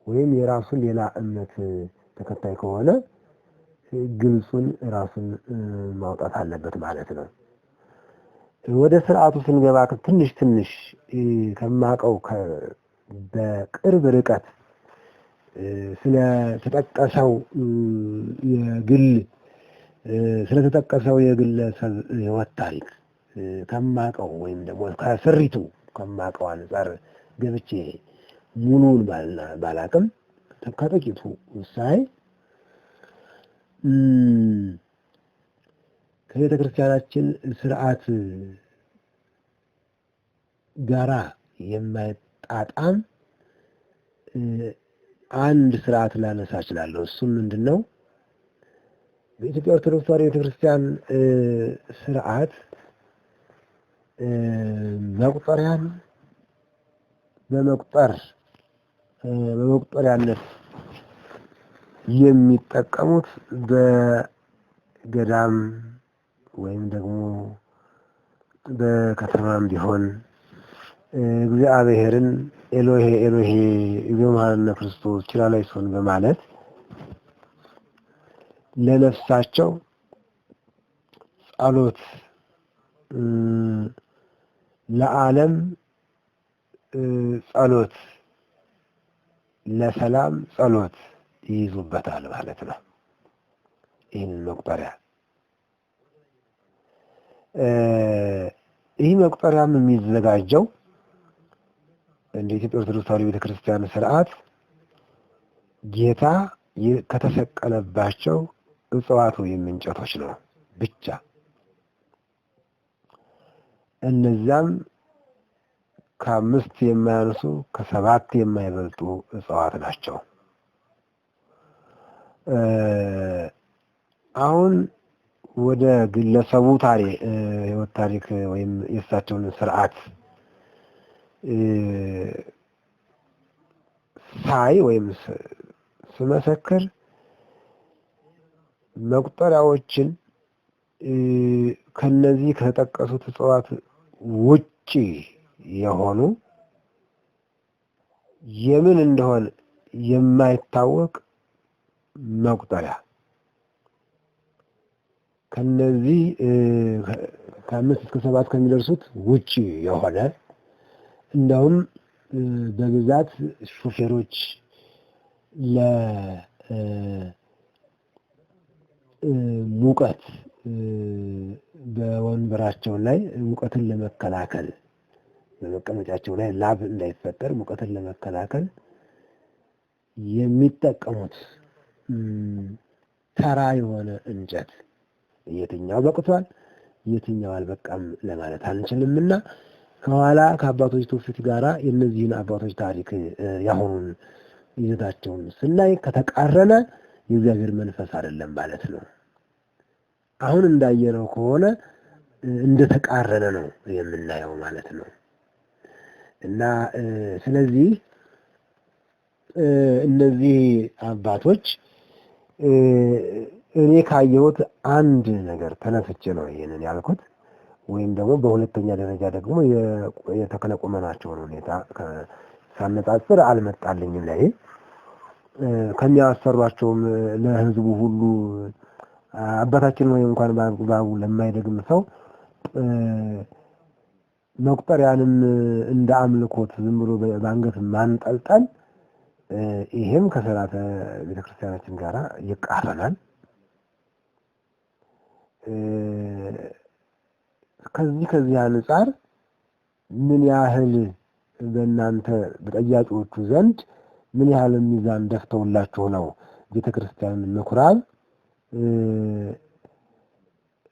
ወይም የራሱን ሌላ እምነት ተከታይ ከሆነ ግልጹን ራሱን ማውጣት አለበት ማለት ነው። ወደ ስርዓቱ ስንገባ ትንሽ ከማቀው በቅርብ ርቀት ስለተጠቀሰው የግለሰብ ህይወት ታሪክ ከማቀው ወይም ደግሞ ከስሪቱ ከማቀው አንፃር ገብቼ ሙሉን ባላቅም ከጥቂቱ ሳይ ከቤተ ክርስቲያናችን ስርዓት ጋራ የማይጣጣም አንድ ስርዓት ላነሳ እችላለሁ። እሱም ምንድነው? በኢትዮጵያ ኦርቶዶክስ ተዋሕዶ ቤተክርስቲያን ስርዓት መቁጠሪያን በመቁጠሪያነት የሚጠቀሙት በገዳም ወይም ደግሞ በከተማም ቢሆን እግዚአብሔርን ኤሎሄ ኤሎሄ እግዚኦማርነ ክርስቶስ ችላላይሶን በማለት ለነፍሳቸው ጸሎት ለዓለም ጸሎት ለሰላም ጸሎት ይይዙበታል ማለት ነው። ይህን መቁጠሪያ ይህ መቁጠሪያም የሚዘጋጀው እንደ ኢትዮጵያ ኦርቶዶክስ ተዋሕዶ ቤተክርስቲያን ስርዓት ጌታ ከተሰቀለባቸው እጽዋት ወይም እንጨቶች ነው ብቻ። እነዛም ከ5 የማያንሱ ከ7 የማይበልጡ እጽዋት ናቸው። አሁን ወደ ግለሰቡ ህይወት ታሪክ ወይም የእሳቸውን ስርዓት ሳይ ወይም ስመሰክር መቁጠሪያዎችን ከነዚህ ከተጠቀሱት እጽዋት ውጪ የሆኑ የምን እንደሆነ የማይታወቅ መቁጠሪያ ከነዚህ ከ5 እስከ 7 ከሚደርሱት ውጪ የሆነ እንደውም በብዛት ሹፌሮች ለሙቀት በወንበራቸው ላይ ሙቀትን ለመከላከል በመቀመጫቸው ላይ ላብ እንዳይፈጠር ሙቀትን ለመከላከል የሚጠቀሙት ተራ የሆነ እንጨት የትኛው በቅቷል የትኛው አልበቃም ለማለት አንችልምና ከኋላ ከአባቶች ትውፊት ጋራ የነዚህን አባቶች ታሪክ ያሁኑን ይዘታቸውን ስናይ ከተቃረነ የእግዚአብሔር መንፈስ አይደለም ማለት ነው። አሁን እንዳየነው ከሆነ እንደተቃረነ ነው የምናየው ማለት ነው። እና ስለዚህ እነዚህ አባቶች እኔ ካየሁት አንድ ነገር ተነስቼ ነው ይሄንን ያልኩት። ወይም ደግሞ በሁለተኛ ደረጃ ደግሞ የተክለ ቁመናቸውን ሁኔታ ሳነጻጽር አልመጣልኝም ላይ ከሚያሰሯቸውም ለህዝቡ ሁሉ አባታችን ወይ እንኳን ባጉ ለማይደግም ሰው መቁጠሪያንም እንደ አምልኮት ዝም ብሎ ባንገት ማንጠልጠል ይሄም ከሥርዓተ ቤተክርስቲያናችን ጋራ ይቃረናል። ከዚህ አንፃር ምን ያህል በእናንተ በጠያቂዎቹ ዘንድ ምን ያህል ሚዛን ደፍተውላችሁ ነው ቤተክርስቲያን ምኩራብ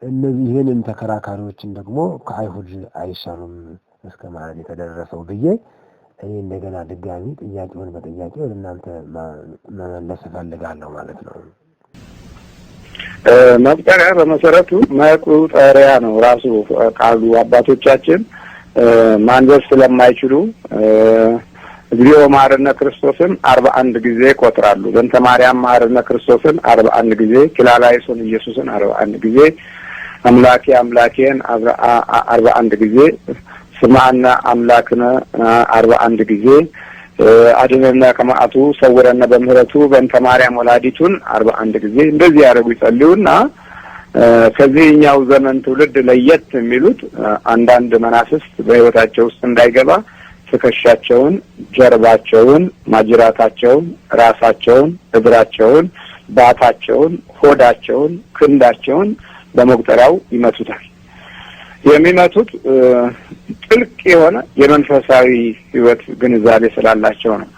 እነዚህን ተከራካሪዎችን ደግሞ ከአይሁድ አይሻሉም እስከ ማለት የተደረሰው ብዬ እኔ እንደገና ድጋሚ ጥያቄውን በጥያቄ ወደ እናንተ መመለስ ፈልጋለሁ ማለት ነው። መቁጠሪያ በመሰረቱ መቁጠሪያ ነው ራሱ ቃሉ። አባቶቻችን ማንበብ ስለማይችሉ እግዚኦ መሐረነ ክርስቶስን 41 ጊዜ ቆጥራሉ። በእንተ ማርያም መሐረነ ክርስቶስን 41 ጊዜ፣ ኪላላይሶን ኢየሱስን 41 ጊዜ፣ አምላኬ አምላኬን 41 ጊዜ፣ ስማና አምላክነ 41 ጊዜ፣ አድነና ከመዓቱ ሰውረና በምህረቱ በእንተ ማርያም ወላዲቱን 41 ጊዜ እንደዚህ ያደርጉ ይጸልዩና ከዚህኛው ዘመን ትውልድ ለየት የሚሉት አንዳንድ መናፍስት በህይወታቸው ውስጥ እንዳይገባ ትከሻቸውን፣ ጀርባቸውን፣ ማጅራታቸውን፣ ራሳቸውን፣ እግራቸውን፣ ባታቸውን፣ ሆዳቸውን፣ ክንዳቸውን በመቁጠሪያው ይመቱታል። የሚመቱት ጥልቅ የሆነ የመንፈሳዊ ህይወት ግንዛቤ ስላላቸው ነው።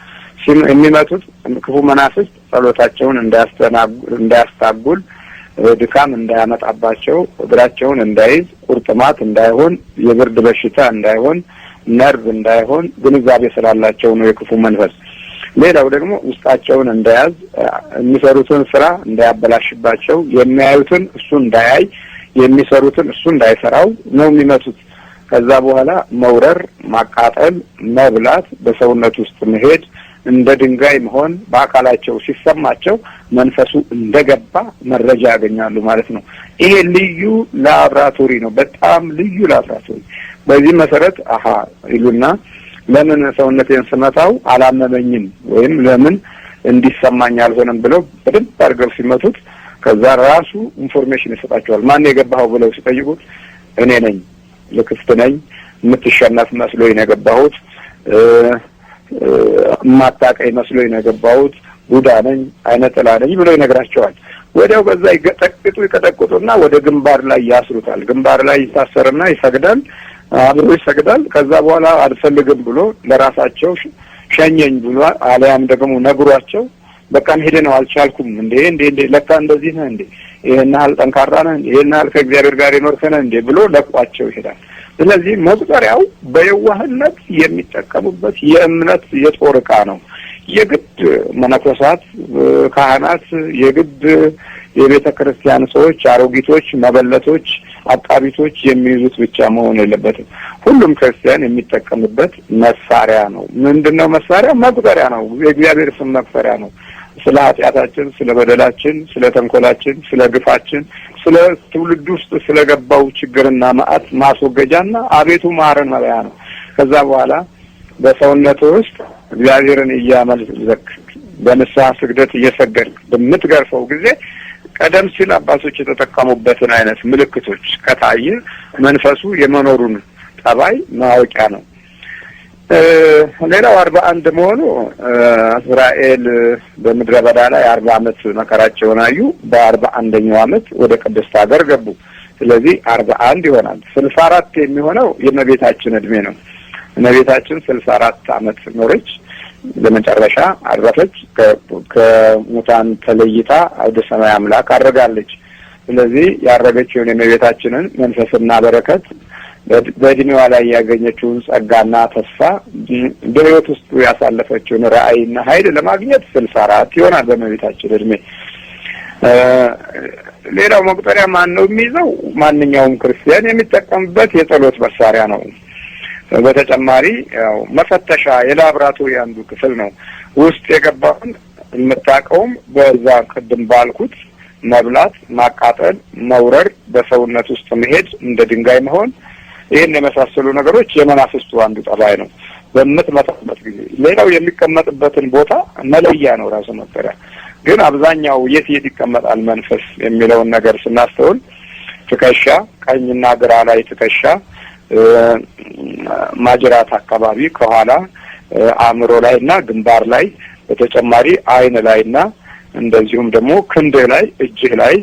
የሚመቱት ክፉ መናፍስት ጸሎታቸውን እንዳያስታጉል፣ ድካም እንዳያመጣባቸው፣ እግራቸውን እንዳይዝ፣ ቁርጥማት እንዳይሆን፣ የብርድ በሽታ እንዳይሆን፣ ነርቭ እንዳይሆን ግንዛቤ ስላላቸው ነው የክፉ መንፈስ። ሌላው ደግሞ ውስጣቸውን እንዳያዝ፣ የሚሰሩትን ስራ እንዳያበላሽባቸው፣ የሚያዩትን እሱ እንዳያይ፣ የሚሰሩትን እሱ እንዳይሰራው ነው የሚመቱት። ከዛ በኋላ መውረር፣ ማቃጠል፣ መብላት፣ በሰውነት ውስጥ መሄድ፣ እንደ ድንጋይ መሆን በአካላቸው ሲሰማቸው መንፈሱ እንደገባ መረጃ ያገኛሉ ማለት ነው። ይሄ ልዩ ላብራቶሪ ነው፣ በጣም ልዩ ላብራቶሪ። በዚህ መሰረት ይሉና ለምን ሰውነቴን ስመታው አላመመኝም ወይም ለምን እንዲሰማኝ አልሆነም ብለው በደንብ አድርገው ሲመቱት ከዛ ራሱ ኢንፎርሜሽን ይሰጣቸዋል። ማን የገባው ብለው ሲጠይቁት እኔ ነኝ፣ ልክፍት ነኝ፣ የምትሸነፍ መስሎኝ ነው የገባሁት፣ ማጣቀይ መስሎኝ ነው የገባሁት፣ ቡዳ ነኝ፣ አይነ ጥላ ነኝ ብሎ ይነግራቸዋል። ወዲያው በዛ ይቀጠቅጡና ወደ ግንባር ላይ ያስሩታል። ግንባር ላይ ይታሰርና ይሰግዳል፣ አብሮ ይሰግዳል። ከዛ በኋላ አልፈልግም ብሎ ለራሳቸው ሸኘኝ ብሎ አሊያም ደግሞ ነግሯቸው በቃ ሄደ ነው አልቻልኩም እንዴ ለካ እንደዚህ ነው እንዴ ይሄን ያህል ጠንካራ ነህ እንዴ ይሄን ያህል ከእግዚአብሔር ጋር ይኖርከነ እንዴ ብሎ ለቋቸው ይሄዳል። ስለዚህ መቁጠሪያው በየዋህነት የሚጠቀሙበት የእምነት የጦር ዕቃ ነው። የግድ መነኮሳት፣ ካህናት፣ የግድ የቤተ ክርስቲያን ሰዎች፣ አሮጊቶች፣ መበለቶች፣ አቃቢቶች የሚይዙት ብቻ መሆን የለበትም። ሁሉም ክርስቲያን የሚጠቀምበት መሳሪያ ነው። ምንድነው መሳሪያ? መቁጠሪያ ነው። የእግዚአብሔር ስም መቁጠሪያ ነው። ስለ ኃጢአታችን፣ ስለ በደላችን፣ ስለ ተንኮላችን፣ ስለ ግፋችን፣ ስለ ትውልድ ውስጥ ስለገባው ችግርና መዓት ማስወገጃና አቤቱ ማረን መለያ ነው። ከዛ በኋላ በሰውነት ውስጥ እግዚአብሔርን እያመለክ በንስሐ ስግደት እየሰገድክ በምትገርፈው ጊዜ ቀደም ሲል አባቶች የተጠቀሙበትን አይነት ምልክቶች ከታየ መንፈሱ የመኖሩን ጠባይ ማወቂያ ነው። ሌላው 41 መሆኑ እስራኤል በምድረ በዳ ላይ 40 ዓመት መከራቸውን አዩ። በ41ኛው ዓመት ወደ ቅድስት ሀገር ገቡ። ስለዚህ 41 ይሆናል። 64 የሚሆነው የእመቤታችን እድሜ ነው። እመቤታችን 64 ዓመት ኖረች። በመጨረሻ አረፈች። ከሙታን ተለይታ ወደ ሰማይ አምላክ አረጋለች። ስለዚህ ያረገችውን የእመቤታችንን መንፈስና በረከት በእድሜዋ ላይ ያገኘችውን ጸጋና ተስፋ በሕይወት ውስጥ ያሳለፈችውን ራእይና ኃይል ለማግኘት 64 ይሆናል በእመቤታችን እድሜ። ሌላው መቁጠሪያ ማን ነው የሚይዘው? ማንኛውም ክርስቲያን የሚጠቀምበት የጸሎት መሳሪያ ነው። በተጨማሪ ያው መፈተሻ የላብራቶሪ አንዱ ክፍል ነው። ውስጥ የገባውን የምታውቀውም በዛ ቅድም ባልኩት መብላት፣ ማቃጠል፣ መውረር፣ በሰውነት ውስጥ መሄድ፣ እንደ ድንጋይ መሆን፣ ይህን የመሳሰሉ ነገሮች የመናፍስቱ አንዱ ጠባይ ነው በምትመጣበት ጊዜ። ሌላው የሚቀመጥበትን ቦታ መለያ ነው ራሱ መቁጠሪያ። ግን አብዛኛው የት ይቀመጣል መንፈስ የሚለውን ነገር ስናስተውል ትከሻ፣ ቀኝና ግራ ላይ ትከሻ፣ ማጅራት አካባቢ፣ ከኋላ አእምሮ ላይና ግንባር ላይ፣ በተጨማሪ አይን ላይና እንደዚሁም ደግሞ ክንድህ ላይ፣ እጅህ ላይ፣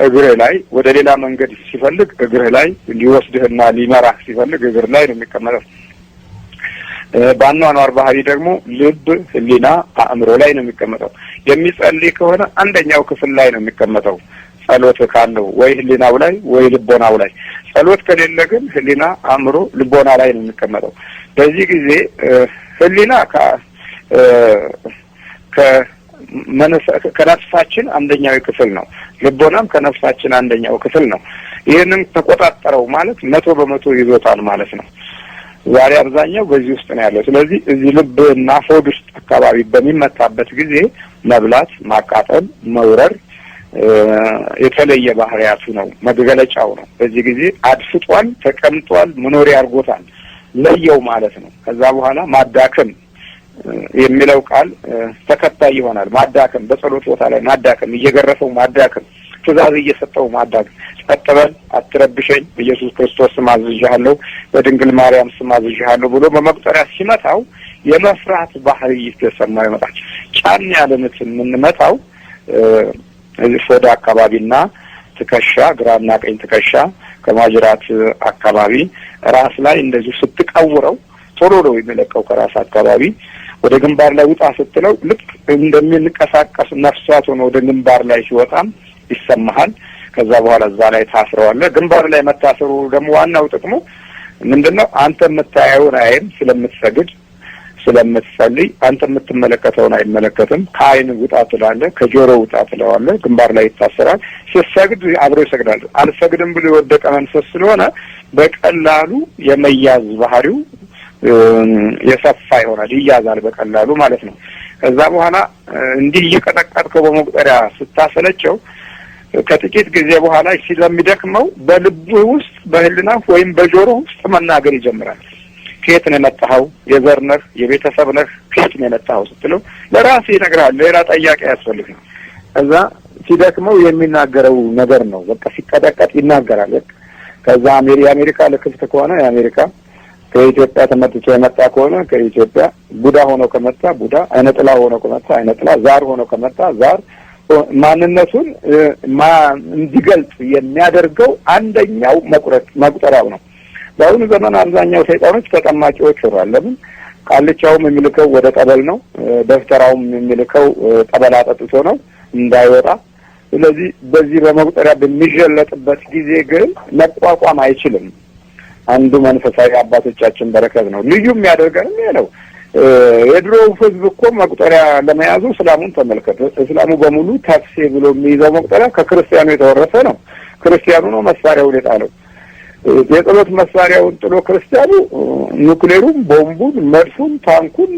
እግርህ ላይ፣ ወደ ሌላ መንገድ ሲፈልግ እግርህ ላይ ሊወስድህና ሊመራህ ሲፈልግ እግር ላይ ነው የሚቀመጠው። በአኗኗር ባህሪ ደግሞ ልብ፣ ህሊና፣ አእምሮ ላይ ነው የሚቀመጠው። የሚጸልይ ከሆነ አንደኛው ክፍል ላይ ነው የሚቀመጠው። ጸሎት ካለው ወይ ህሊናው ላይ ወይ ልቦናው ላይ። ጸሎት ከሌለ ግን ህሊና፣ አእምሮ፣ ልቦና ላይ ነው የሚቀመጠው። በዚህ ጊዜ ህሊና ከነፍሳችን አንደኛው ክፍል ነው። ልቦናም ከነፍሳችን አንደኛው ክፍል ነው። ይህንን ተቆጣጠረው ማለት 100% ይዞታል ማለት ነው። ዛሬ አብዛኛው በዚህ ውስጥ ነው ያለው። ስለዚህ እዚህ ልብና ሆድ ውስጥ አካባቢ በሚመታበት ጊዜ መብላት፣ ማቃጠል፣ መውረር የተለየ ባህሪያቱ ነው፣ መገለጫው ነው። በዚህ ጊዜ አድፍጧል፣ ተቀምጧል፣ መኖሪያ አድርጎታል፣ ለየው ማለት ነው። ከዛ በኋላ ማዳከም የሚለው ቃል ተከታይ ይሆናል። ማዳከም፣ በጸሎት ቦታ ላይ ማዳከም፣ እየገረፈው ማዳከም፣ ትእዛዝ እየሰጠው ማዳከም። ጸጥ በል አትረብሸኝ፣ በኢየሱስ ክርስቶስ ስም አዝዣለሁ፣ በድንግል ማርያም ስም አዝዣለሁ ብሎ በመቁጠሪያ ሲመታው የመፍራት ባህሪ እየተሰማው ይመጣል። ጫን ያለ ምት የምንመታው ሆድ አካባቢና ትከሻ፣ ግራና ቀኝ ትከሻ ከማጅራት አካባቢ ራስ ላይ እንደዚህ ስትቀውረው ቶሎ ነው የሚለቀው። ከራስ አካባቢ ወደ ግንባር ላይ ውጣ ስትለው ልክ እንደሚንቀሳቀስ ነፍሳት ሆኖ ወደ ግንባር ላይ ሲወጣም ይሰማሃል። ከዛ በኋላ እዛ ላይ ታስረዋለህ። ግንባር ላይ መታሰሩ ደግሞ ዋናው ጥቅሙ ምንድነው? አንተ የምታየውን አይን ስለምትሰግድ ስለምትጸልይ አንተ የምትመለከተውን አይመለከትም። ከአይን ውጣ ትላለህ፣ ከጆሮ ውጣ ትለዋለህ። ግንባር ላይ ይታሰራል። ሲሰግድ አብሮ ይሰግዳል። አልሰግድም ብሎ የወደቀ መንፈስ ስለሆነ በቀላሉ የመያዝ ባህሪው የሰፋ ይሆናል፣ ይያዛል በቀላሉ ማለት ነው። ከዛ በኋላ እንዲህ እየቀጠቀጥከው በመቁጠሪያ ስታሰለቸው ከጥቂት ጊዜ በኋላ ስለሚደክመው በልቡ ውስጥ በህልና ወይም በጆሮ ውስጥ መናገር ይጀምራል። ከየት ነው የመጣኸው? የዘር ነህ? የቤተሰብ ነህ? ከየት ነው የመጣኸው ስትለው ለራስህ ይነግራል። ሌላ ጥያቄ አያስፈልግም። ከዛ ሲደክመው የሚናገረው ነገር ነው። በቃ ሲቀጠቀጥ ይናገራል። በቃ ከዛ የአሜሪካ ለክፍት ከሆነ የአሜሪካ፣ ከኢትዮጵያ ተመጥቶ የመጣ ከሆነ ከኢትዮጵያ፣ ቡዳ ሆኖ ከመጣ ቡዳ፣ አይነጥላ ሆኖ ከመጣ አይነጥላ፣ ዛር ሆኖ ከመጣ ዛር፣ ማንነቱን እንዲገልጽ የሚያደርገው አንደኛው መቁጠሪያው ነው። በአሁኑ ዘመን አብዛኛው ሰይጣኖች ተጠማቂዎች ሆኗል። ለምን? ቃልቻውም የሚልከው ወደ ጠበል ነው፣ ደፍተራውም የሚልከው ጠበል አጠጥቶ ነው እንዳይወጣ። ስለዚህ በዚህ በመቁጠሪያ በሚጀለጥበት ጊዜ ግን መቋቋም አይችልም። አንዱ መንፈሳዊ አባቶቻችን በረከት ነው። ልዩ የሚያደርገን ይሄ ነው። የድሮ ሕዝብ እኮ መቁጠሪያ ለመያዙ እስላሙን ተመልከቱ። እስላሙ በሙሉ ታክሲ ብሎ የሚይዘው መቁጠሪያ ከክርስቲያኑ የተወረሰ ነው። ክርስቲያኑ ነው መሳሪያውን የጣለው። የጸሎት መሳሪያውን ጥሎ ክርስቲያኑ ኑክሌሩን፣ ቦምቡን፣ መድፉን፣ ታንኩን፣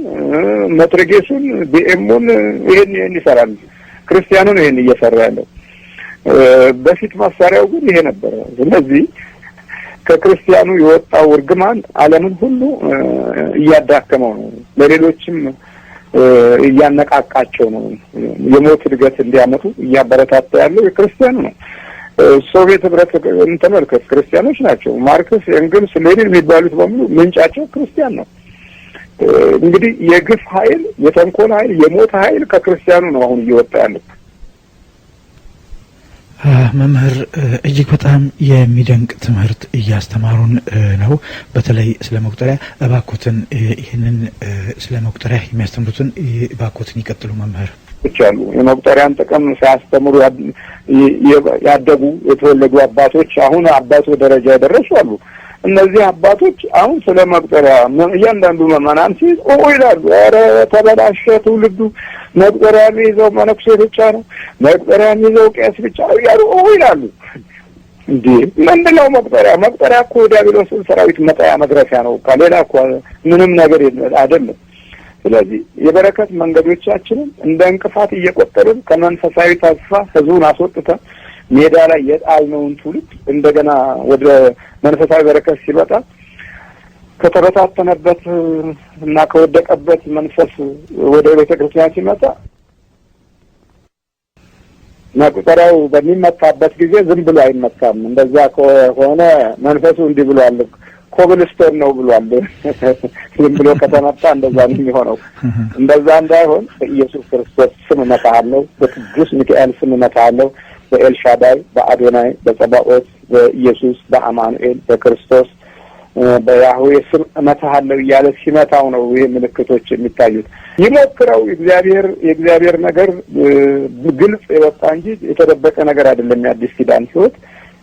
መትረጌሱን፣ ቢኤሙን ይሄን ይሰራል። ክርስቲያኑ ነው ይሄን እየሰራ ያለው። በፊት መሳሪያው ግን ይሄ ነበረ። ስለዚህ ከክርስቲያኑ የወጣው እርግማን ዓለምን ሁሉ እያዳከመው ነው። ለሌሎችም እያነቃቃቸው ነው። የሞት እድገት እንዲያመጡ እያበረታታ ያለው የክርስቲያኑ ነው። ሶቪየት ህብረት ተመልከት፣ ክርስቲያኖች ናቸው። ማርክስ፣ ኤንግልስ፣ ሌኒን የሚባሉት በሙሉ ምንጫቸው ክርስቲያን ነው። እንግዲህ የግፍ ኃይል፣ የተንኮል ኃይል፣ የሞት ኃይል ከክርስቲያኑ ነው አሁን እየወጣ ያለው። መምህር እጅግ በጣም የሚደንቅ ትምህርት እያስተማሩን ነው። በተለይ ስለ መቁጠሪያ እባኮትን ይህንን ስለ መቁጠሪያ የሚያስተምሩትን እባኮትን ይቀጥሉ መምህር። አሉ የመቁጠሪያን ጥቅም ሳያስተምሩ ያደጉ የተወለዱ አባቶች አሁን አባቶ ደረጃ የደረሱ አሉ። እነዚህ አባቶች አሁን ስለ መቁጠሪያ እያንዳንዱ መመናን ሲይዝ ይላሉ። ኧረ ተበላሸ ትውልዱ፣ መቁጠሪያ የሚይዘው መነኩሴ ብቻ ነው፣ መቁጠሪያ የሚይዘው ቄስ ብቻ ነው እያሉ ይላሉ። እንዴ ምንድነው መቁጠሪያ? መቁጠሪያ እኮ ዲያብሎስን ሰራዊት መጣያ መድረሻ ነው። ከሌላ እኮ ምንም ነገር አይደለም። ስለዚህ የበረከት መንገዶቻችንን እንደ እንቅፋት እየቆጠርን ከመንፈሳዊ ተስፋ ህዝቡን አስወጥተን ሜዳ ላይ የጣልነውን ትውልድ እንደገና ወደ መንፈሳዊ በረከት ሲመጣ ከተበታተነበት እና ከወደቀበት መንፈስ ወደ ቤተክርስቲያን ሲመጣ መቁጠሪያው በሚመታበት ጊዜ ዝም ብሎ አይመታም። እንደዛ ከሆነ መንፈሱ እንዲህ ብሏል፣ ኮብልስቶን ነው ብሏል። ዝም ብሎ ከተመታ እንደዛ ነው የሚሆነው። እንደዛ እንዳይሆን በኢየሱስ ክርስቶስ ስም እመታሃለሁ፣ በቅዱስ ሚካኤል ስም እመታሃለሁ፣ በኤልሻዳይ፣ በአዶናይ፣ በጸባኦት፣ በኢየሱስ፣ በአማኑኤል፣ በክርስቶስ፣ በያህዌ ስም እመታሃለሁ እያለ ሲመታው ነው ይሄ ምልክቶች የሚታዩት። ይሞክረው። የእግዚአብሔር ነገር ግልጽ የወጣ እንጂ የተደበቀ ነገር አይደለም የአዲስ ኪዳን ሕይወት።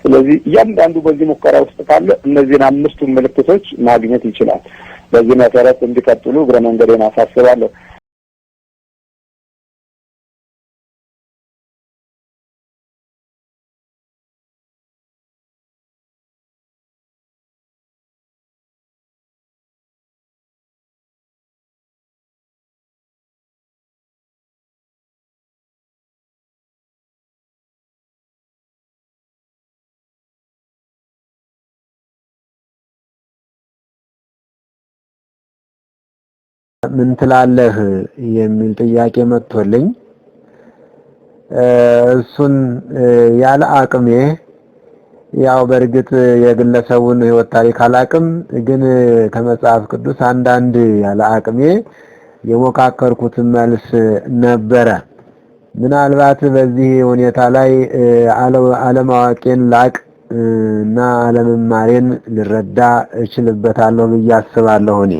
ስለዚህ እያንዳንዱ በዚህ ሙከራ ውስጥ ካለ እነዚህን አምስቱን ምልክቶች ማግኘት ይችላል። በዚህ መሰረት እንዲቀጥሉ እግረ መንገዴን አሳስባለሁ። ምን ትላለህ የሚል ጥያቄ መጥቶልኝ እሱን ያለ አቅሜ ያው በእርግጥ የግለሰቡን ህይወት ታሪክ አላቅም፣ ግን ከመጽሐፍ ቅዱስ አንዳንድ ያለ አቅሜ የሞካከርኩት መልስ ነበረ። ምናልባት በዚህ ሁኔታ ላይ አለማወቄን ላቅ እና አለመማሬን ልረዳ እችልበታለሁ ብዬ አስባለሁ። እኔ